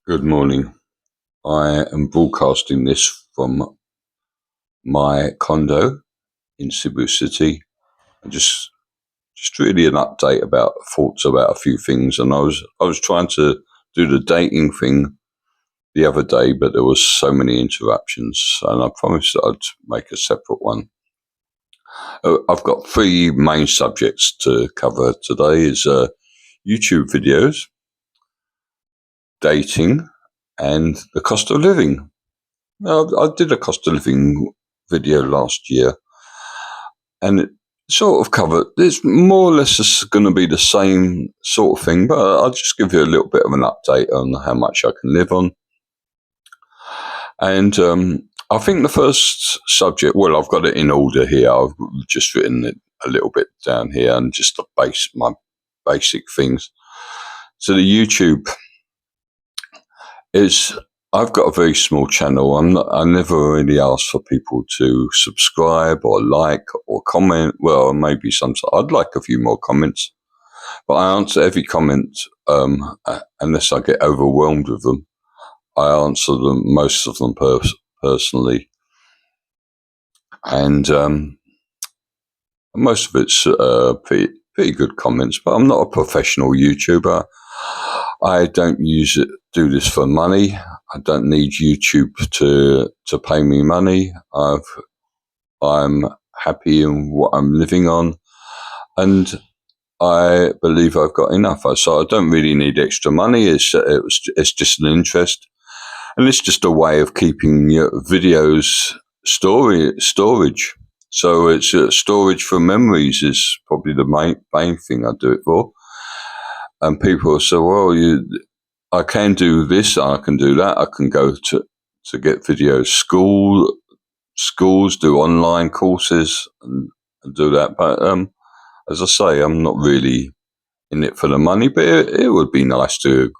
Good morning. I am broadcasting this from my condo in Cebu City. And just really an update about thoughts about a few things. And I was trying to do the dating thing the other day, but there was so many interruptions, and I promised that I'd make a separate one. I've got three main subjects to cover today: is YouTube videos, dating, and the cost of living. Now, I did a cost of living video last year, and it sort of covered. It's more or less going to be the same sort of thing, but I'll just give you a little bit of an update on how much I can live on. And I think the first subject, well, I've got it in order here. I've just written it a little bit down here, and just my basic things. So the YouTube is. I've got a very small channel. I never really ask for people to subscribe or like or comment. Well, maybe sometimes I'd like a few more comments, but I answer every comment unless I get overwhelmed with them. I answer them, most of them personally, and most of it's pretty good comments. But I'm not a professional YouTuber. I don't do this for money. I don't need YouTube to pay me money. I'm happy in what I'm living on, and I believe I've got enough. So I don't really need extra money. It's just an interest, and it's just a way of keeping your videos storage. So it's storage for memories is probably the main thing I do it for. And people say, well, I can do this, I can do that. I can go to get videos, schools do online courses and do that. But as I say, I'm not really in it for the money, but it would be nice to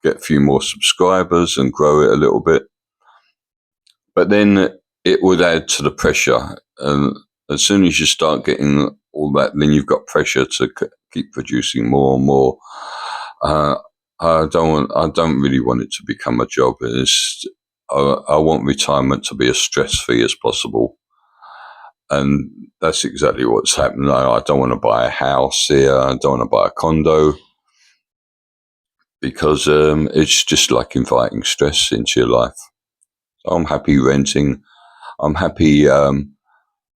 get a few more subscribers and grow it a little bit. But then it would add to the pressure. And as soon as you start getting all that, then you've got pressure to keep producing more and more. I don't really want it to become a job. I want retirement to be as stress-free as possible. And that's exactly what's happened. I don't want to buy a house here. I don't want to buy a condo because it's just like inviting stress into your life. So I'm happy renting. I'm happy.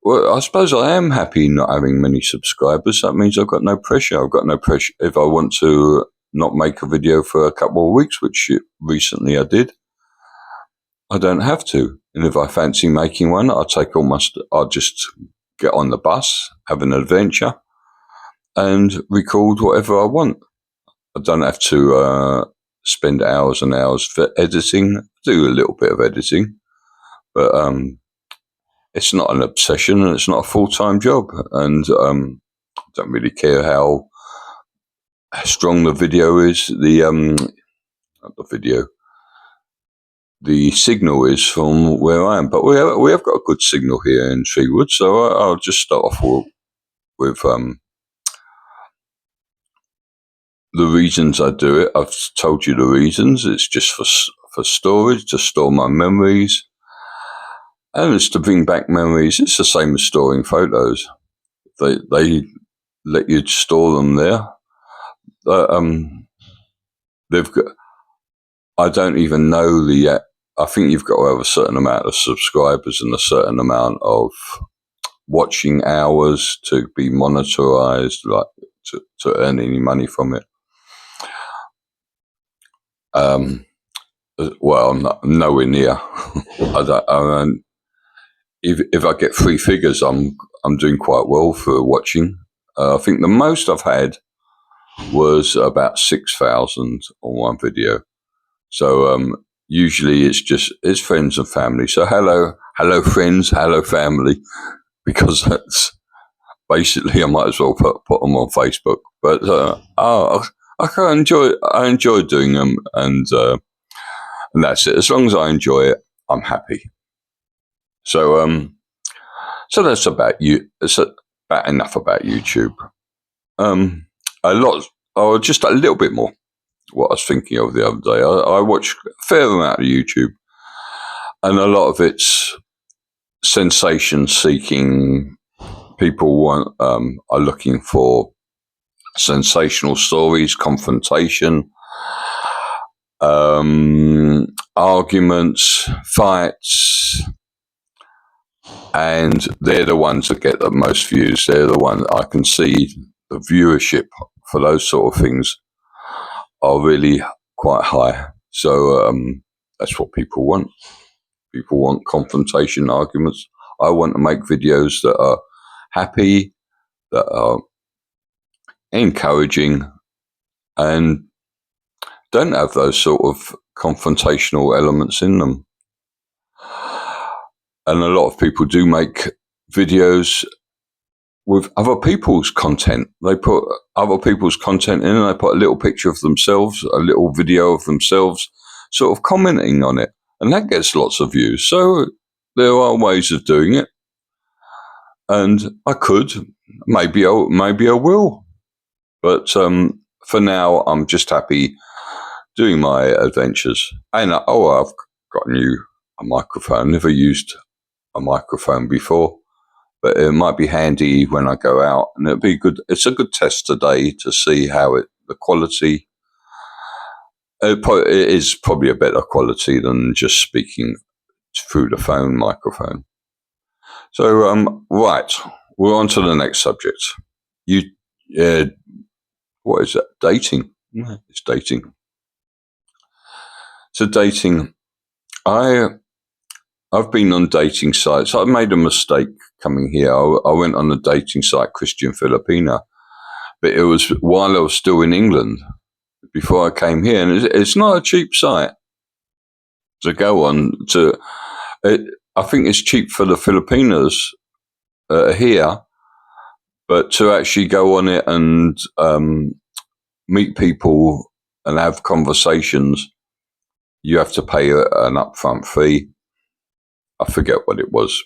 Well, I suppose I am happy not having many subscribers. That means I've got no pressure. I've got no pressure. If I want to not make a video for a couple of weeks, which recently I did, I don't have to. And if I fancy making one, I'll just get on the bus, have an adventure, and record whatever I want. I don't have to spend hours and hours for editing. I do a little bit of editing, but it's not an obsession and it's not a full-time job. And I don't really care how strong the video is. The signal is from where I am, but we have got a good signal here in Treewood. So I'll just start off with the reasons I do it. I've told you the reasons. It's just for storage, to store my memories. And it's to bring back memories. It's the same as storing photos. They let you store them there. They've got. I don't even know I think you've got to have a certain amount of subscribers and a certain amount of watching hours to be monetized, like to earn any money from it. Well, I'm nowhere near. If I get three figures, I'm doing quite well for watching. I think the most I've had was about 6,000 on one video. So usually it's friends and family. So hello friends, hello family, because that's basically I might as well put them on Facebook. But I enjoy doing them, and that's it. As long as I enjoy it, I'm happy. So that's about you. It's about enough about YouTube. Just a little bit more. what I was thinking of the other day. I watch a fair amount of YouTube, and a lot of it's sensation-seeking. People are looking for sensational stories, confrontation, arguments, fights, and they're the ones that get the most views. They're the one I can see the viewership for those sort of things are really quite high. So that's what people want. People want confrontation, arguments. I want to make videos that are happy, that are encouraging, and don't have those sort of confrontational elements in them. And a lot of people do make videos with other people's content. They put other people's content in, and they put a little picture of themselves, a little video of themselves, sort of commenting on it, and that gets lots of views. So there are ways of doing it, and I could, maybe I will, but for now I'm just happy doing my adventures. And I've got a microphone. Never used a microphone before, but it might be handy when I go out, and it'll be good. It's a good test today to see how the quality. It is probably a better quality than just speaking through the phone microphone. So right, we're on to the next subject. What is that? Dating. It's dating. So dating, I've been on dating sites. I made a mistake coming here. I went on the dating site Christian Filipina, but it was while I was still in England before I came here, and it's not a cheap site to go on. I think it's cheap for the Filipinos here, but to actually go on it and meet people and have conversations, you have to pay an upfront fee. I forget what it was,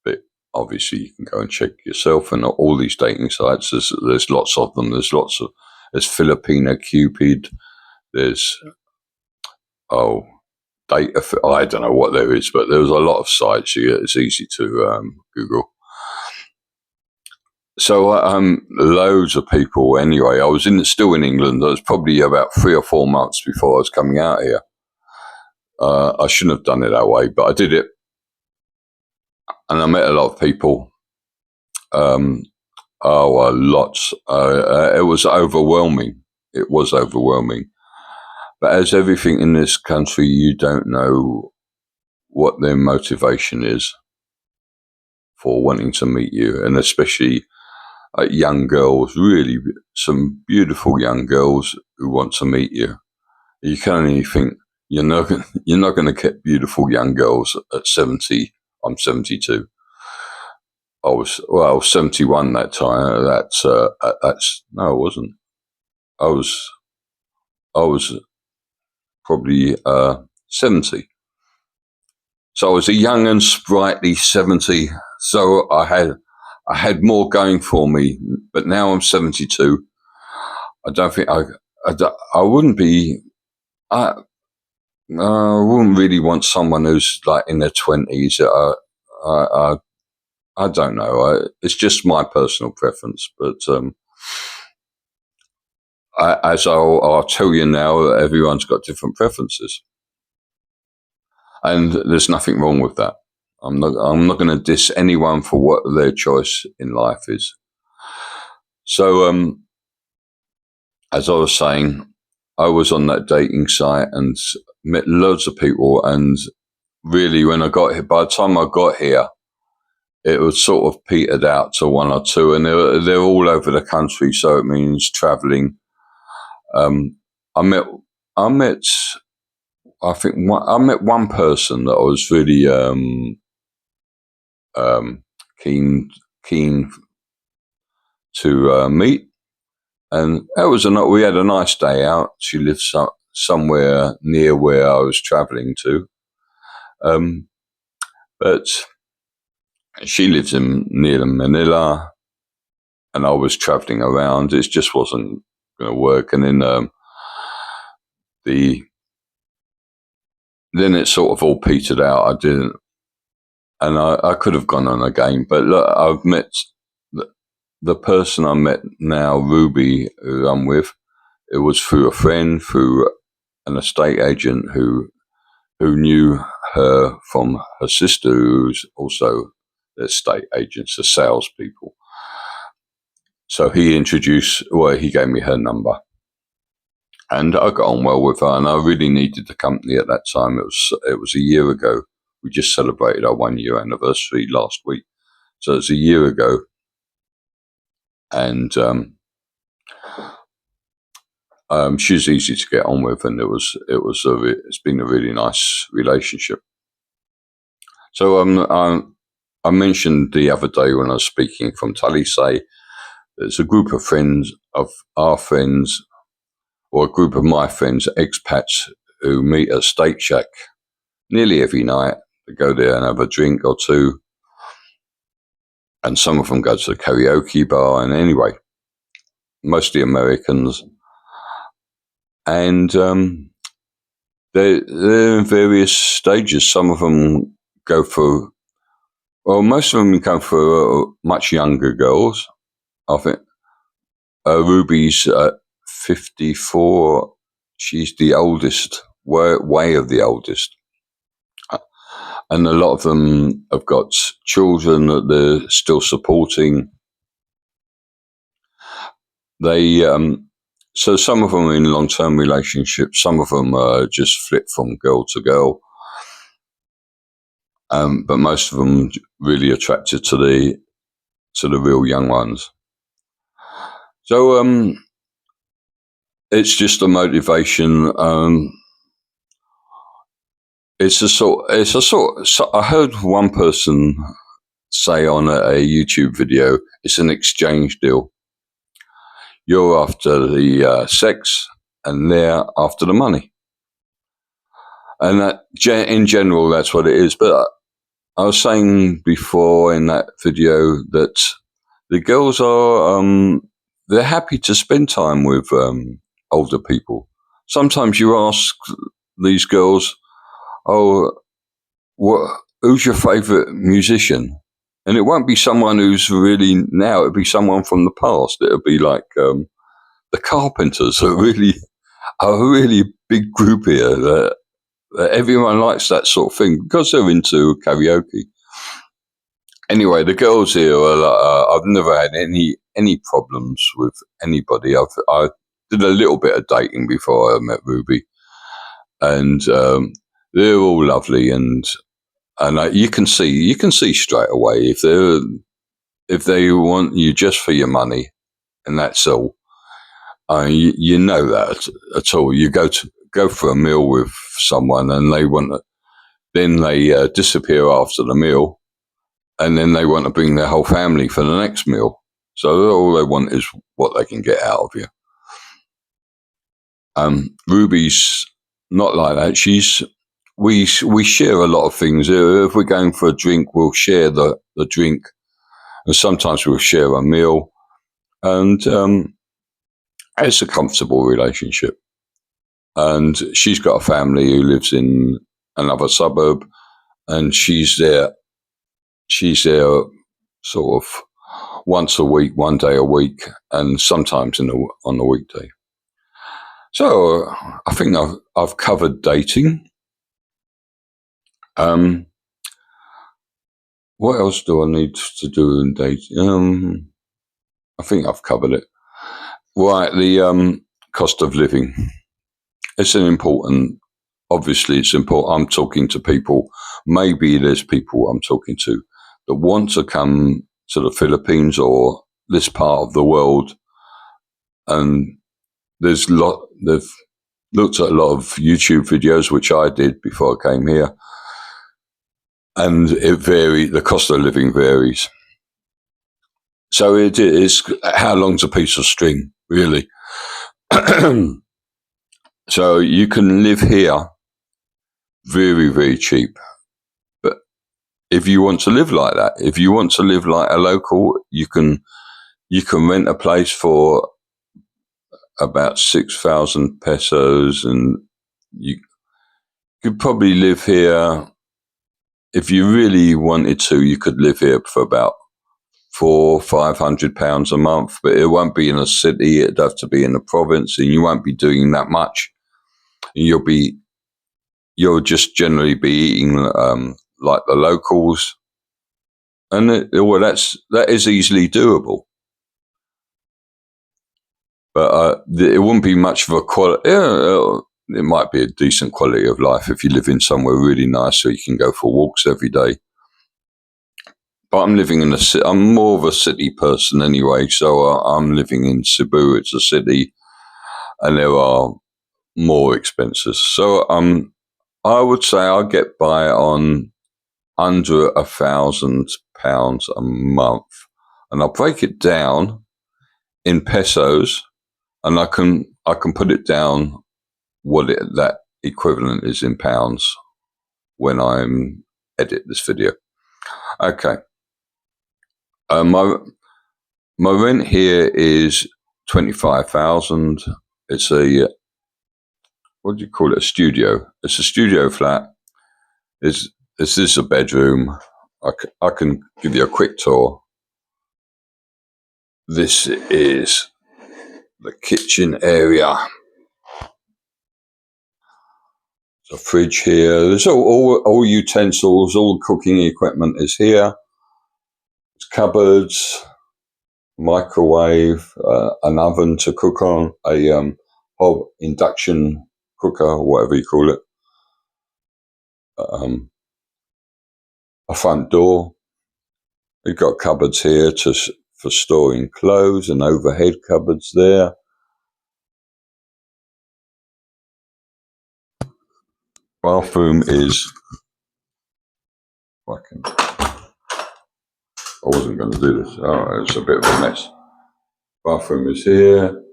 but obviously you can go and check yourself. And all these dating sites, there's lots of them. There's Filipina Cupid. There's I don't know what there is, but there's a lot of sites. It's easy to Google. So loads of people. Anyway, I was still in England. It was probably about 3 or 4 months before I was coming out here. I shouldn't have done it that way, but I did it. And I met a lot of people. Lots. It was overwhelming. It was overwhelming. But as everything in this country, you don't know what their motivation is for wanting to meet you. And especially young girls, really some beautiful young girls who want to meet you. You can only think you're not going to get beautiful young girls at 70. I'm 72. I was 71 that time. That's no, I wasn't. I was probably 70. So I was a young and sprightly 70. So I had more going for me. But now I'm 72. I don't think I wouldn't be. I wouldn't really want someone who's like in their 20s. I don't know. It's just my personal preference, but as I'll tell you now, everyone's got different preferences, and there's nothing wrong with that. I'm not going to diss anyone for what their choice in life is. So, as I was saying, I was on that dating site and met loads of people, and really, when I got here, by the time I got here, it was sort of petered out to 1 or 2, and they're all over the country, so it means traveling. I met one person that I was really keen to meet, and we had a nice day out. She lives somewhere near where I was traveling to, but she lives near Manila, and I was traveling around. It just wasn't going to work. And then then it sort of all petered out. I didn't, and I could have gone on again, but look, I've met the person I met now, Ruby, who I'm with. It was through a friend, through an estate agent who knew her from her sister, who's also estate agents, the salespeople. So he gave me her number. And I got on well with her, and I really needed the company at that time. It was a year ago. We just celebrated our 1 year anniversary last week. So it's a year ago. And she's easy to get on with, and it's been a really nice relationship. So I mentioned the other day when I was speaking from Talisay, there's a group of friends of our friends, or a group of my friends, expats, who meet at Steak Shack nearly every night. They go there and have a drink or two, and some of them go to the karaoke bar. And anyway, mostly Americans, and they're in various stages. Some of them go for, well, most of them go for much younger girls. I think Ruby's 54. She's the oldest, way of the oldest. And a lot of them have got children that they're still supporting. So some of them are in long-term relationships. Some of them just flip from girl to girl. But most of them really attracted to the real young ones. So it's just a motivation. I heard one person say on a YouTube video, it's an exchange deal. You're after the sex, and they're after the money. And that, in general, that's what it is. But I was saying before in that video that the girls are, they're happy to spend time with older people. Sometimes you ask these girls, who's your favorite musician? And it won't be someone who's really now, it'll be someone from the past. It'll be like the Carpenters are a really big group here that everyone likes that sort of thing because they're into karaoke. Anyway, the girls here are I've never had any problems with anybody. I did a little bit of dating before I met Ruby, and they're all lovely, and you can see straight away if they want you just for your money, and that's all. You know that at all. You go for a meal with someone, and then they disappear after the meal, and then they want to bring their whole family for the next meal. So all they want is what they can get out of you. Ruby's not like that. We share a lot of things. If we're going for a drink, we'll share the drink, and sometimes we'll share a meal, and it's a comfortable relationship. And she's got a family who lives in another suburb, and she's there sort of once a week, 1 day a week, and sometimes on the weekday. So I think I've covered dating. What else do I need to do in dating? I think I've covered it. Right, the cost of living. Obviously it's important. I'm talking to people, maybe there's people I'm talking to that want to come to the Philippines or this part of the world. And they've looked at a lot of YouTube videos, which I did before I came here. And the cost of living varies. So it is, how long's a piece of string, really? So you can live here very, very cheap. But if you want to live like that, if you want to live like a local, you can rent a place for about 6,000 pesos, and you could probably live here if you really wanted to. You could live here for about £400-500 a month, but it won't be in a city. It'd have to be in a province, and you won't be doing that much. You'll just generally be eating like the locals, and that is easily doable. But it wouldn't be much of a quality. It might be a decent quality of life if you live in somewhere really nice, so you can go for walks every day. But I'm living in a city. I'm more of a city person anyway, so I'm living in Cebu. It's a city, and there are more expenses. So I would say I'll get by on under £1,000 a month, and I'll break it down in pesos, and I can put it down what that equivalent is in pounds when I edit this video. Okay. My rent here is 25,000. It's a what do you call it? A studio. It's a studio flat. Is this a bedroom? I can give you a quick tour. This is the kitchen area. There's a fridge here. There's all utensils, all cooking equipment is here. There's cupboards, microwave, an oven to cook on, a induction cooker, whatever you call it. A front door. We've got cupboards here for storing clothes, and overhead cupboards there. Bathroom is fucking. I wasn't going to do this. Oh, it's a bit of a mess. Bathroom is here.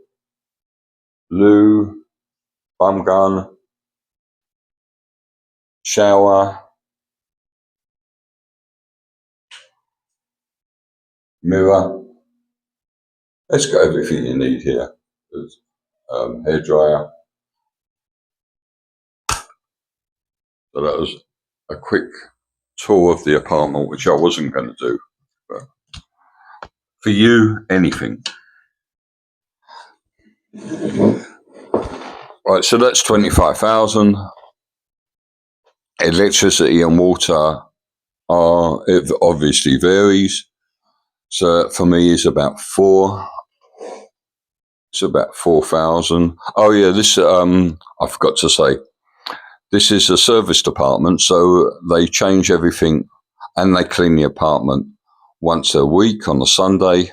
Loo, bum gun, shower, mirror. It's got everything you need here. There's hairdryer. So that was a quick tour of the apartment, which I wasn't going to do. But for you, anything. Right, so that's 25,000. Electricity and water it obviously varies. So for me, it's about 4,000. Oh yeah, this I forgot to say. This is a service department, so they change everything and they clean the apartment once a week on a Sunday,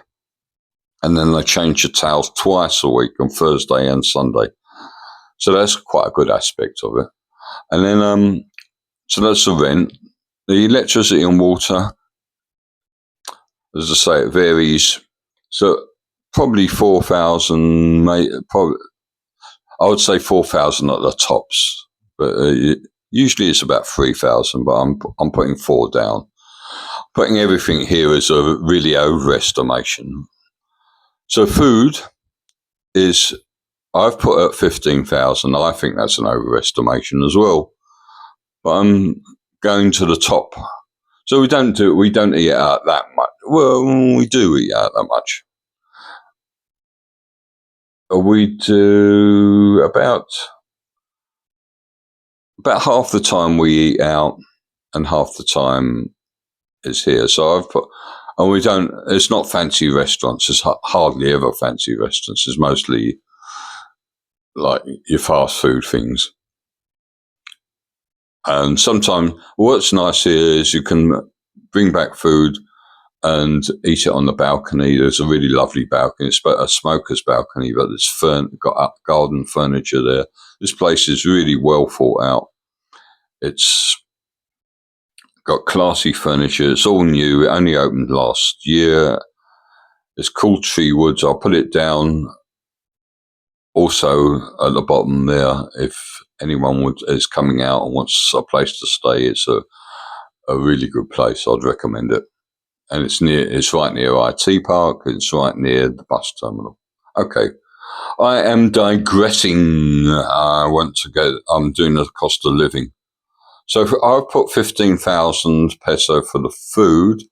and then they change the towels twice a week on Thursday and Sunday. So that's quite a good aspect of it. And then so that's the rent. The electricity and water, as I say, it varies. So probably 4,000, I would say 4,000 at the tops, but usually it's about 3,000, but I'm putting 4 down. Putting everything here is a really overestimation. So food is, I've put at 15,000. I think that's an overestimation as well, but I'm going to the top. So we don't eat out that much. Well, we do eat out that much. We do about half the time we eat out, and half the time is here. So I've put, and it's not fancy restaurants. It's hardly ever fancy restaurants. It's mostly like your fast food things. And sometimes what's nice here is you can bring back food and eat it on the balcony. There's a really lovely balcony. It's a smoker's balcony, but it's got garden furniture there. This place is really well thought out. It's got classy furniture. It's all new. It only opened last year. It's called Tree Woods. I'll put it down also at the bottom there. If anyone is coming out and wants a place to stay, it's a really good place. I'd recommend it. And it's right near IT Park. It's right near the bus terminal. Okay. I am digressing. I'm doing the cost of living. So I've put 15,000 peso for the food.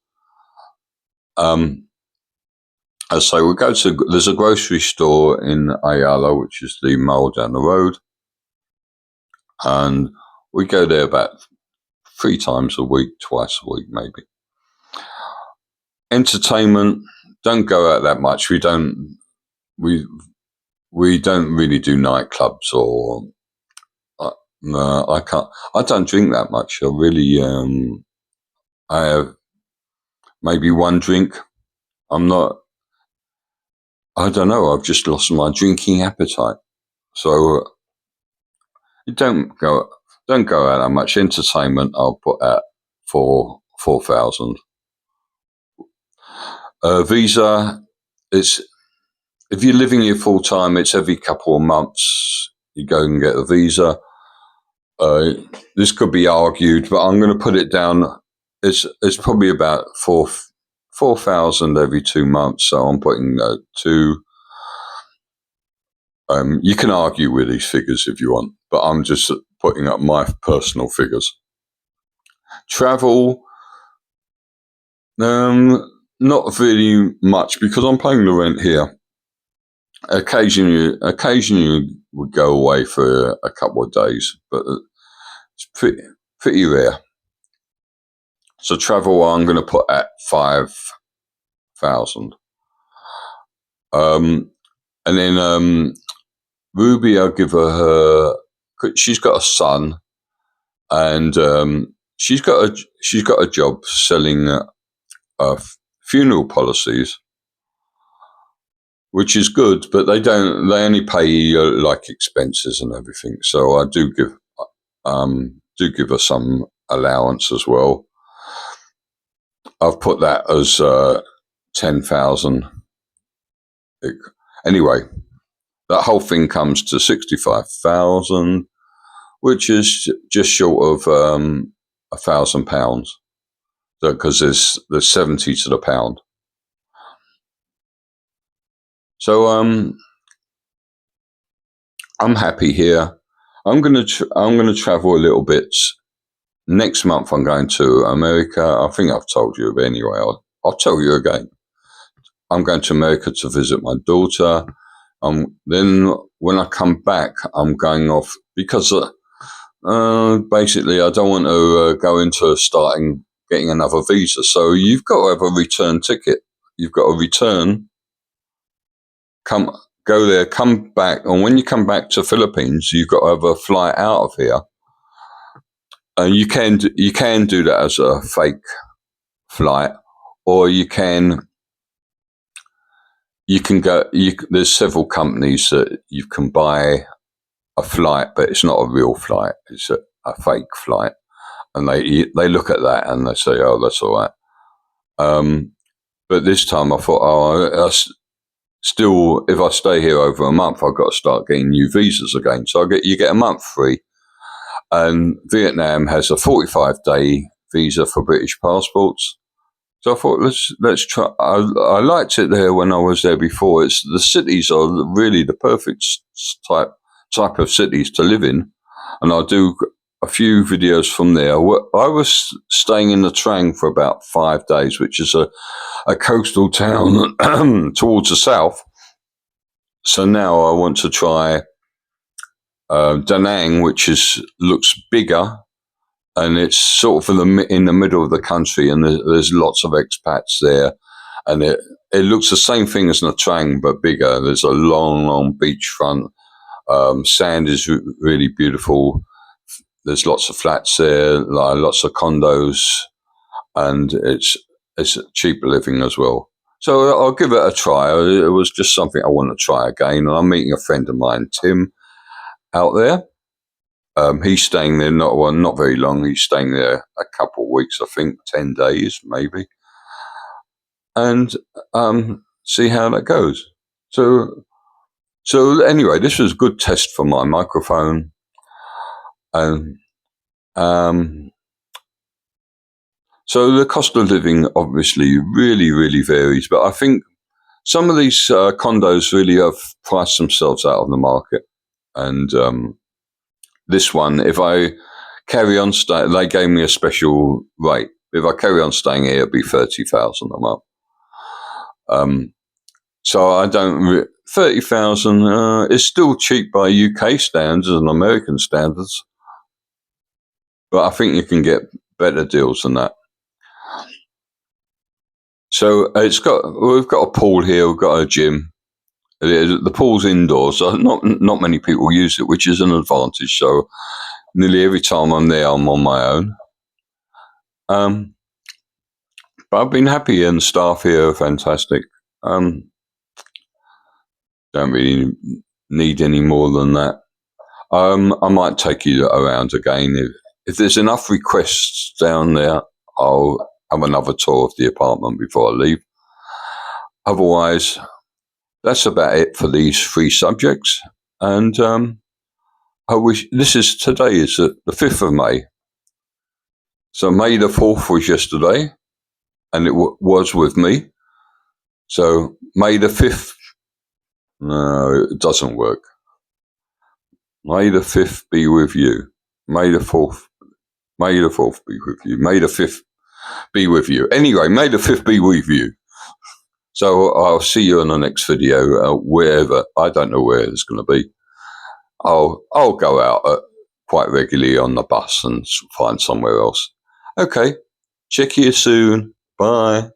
So we go to, there's a grocery store in Ayala, which is the mall down the road. And we go there about 3 times a week, twice a week, maybe. Entertainment, don't go out that much. We don't really do nightclubs or, I don't drink that much. I have maybe one drink. I don't know, I've just lost my drinking appetite. So you don't go out that much. Entertainment, I'll put at 4,000. Visa, it's, if you're living here full time, it's every couple of months you go and get a visa. This could be argued, but I'm going to put it down. It's probably about 4,000 every 2 months. So I'm putting 2. You can argue with these figures if you want, but I'm just putting up my personal figures. Travel, not really much because I'm paying the rent here. Occasionally we go away for a couple of days, but it's pretty rare. So travel, I'm going to put at 5,000. And then Ruby, I'll give her. She's got a son, and she's got a job selling funeral policies, which is good, but they only pay like expenses and everything. So I do give her some allowance as well. I've put that as 10,000. Anyway, that whole thing comes to 65,000, which is just short of £1,000, because there's 70 to the pound. So I'm happy here. I'm gonna travel a little bit. Next month I'm going to America. I think I've told you, but anyway, I'll tell you again. I'm going to America to visit my daughter. Then when I come back, I'm going off because basically I don't want to go into getting another visa. So you've got to have a return ticket. You've got to return, go there, come back, and when you come back to Philippines, you've got to have a flight out of here. And you can do that as a fake flight, or you can go. There's several companies that you can buy a flight, but it's not a real flight. It's a fake flight, and they look at that and they say, "Oh, that's all right." But this time I thought, still, if I stay here over a month, I've got to start getting new visas again. So you get a month free. And Vietnam has a 45-day visa for British passports. So I thought, let's try. I liked it there when I was there before. The cities are really the perfect type of cities to live in, and I'll do a few videos from there. I was staying in the Trang for about 5 days, which is a coastal town towards the south. So now I want to try Da Nang, which looks bigger, and it's sort of in the middle of the country, and there's lots of expats there, and it looks the same thing as Nha Trang but bigger. There's a long beachfront. Sand is really beautiful. There's lots of flats there, lots of condos, and it's cheaper living as well. So I'll give it a try. It was just something I want to try again, and I'm meeting a friend of mine, Tim, out there. He's staying there not very long. He's staying there a couple of weeks, I think, 10 days maybe, and see how that goes. So anyway, this was a good test for my microphone, and so the cost of living obviously really varies, but I think some of these condos really have priced themselves out of the market. And this one, if I carry on staying, they gave me a special rate. If I carry on staying here, it'll be 30,000 a month. So I don't. 30,000 is still cheap by UK standards and American standards, but I think you can get better deals than that. So we've got a pool here, we've got a gym. The pool's indoors, so not many people use it, which is an advantage. So nearly every time I'm there, I'm on my own. But I've been happy, and the staff here are fantastic. Don't really need any more than that. I might take you around again. If there's enough requests down there, I'll have another tour of the apartment before I leave. Otherwise, that's about it for these 3 subjects. And today is the 5th of May. So May the 4th was yesterday, and it was with me. So May the 5th, no, it doesn't work. May the 5th be with you. May the 4th be with you. May the 5th be with you. Anyway, May the 5th be with you. So I'll see you in the next video, wherever. I don't know where it's going to be. I'll go out quite regularly on the bus and find somewhere else. Okay, check you soon. Bye.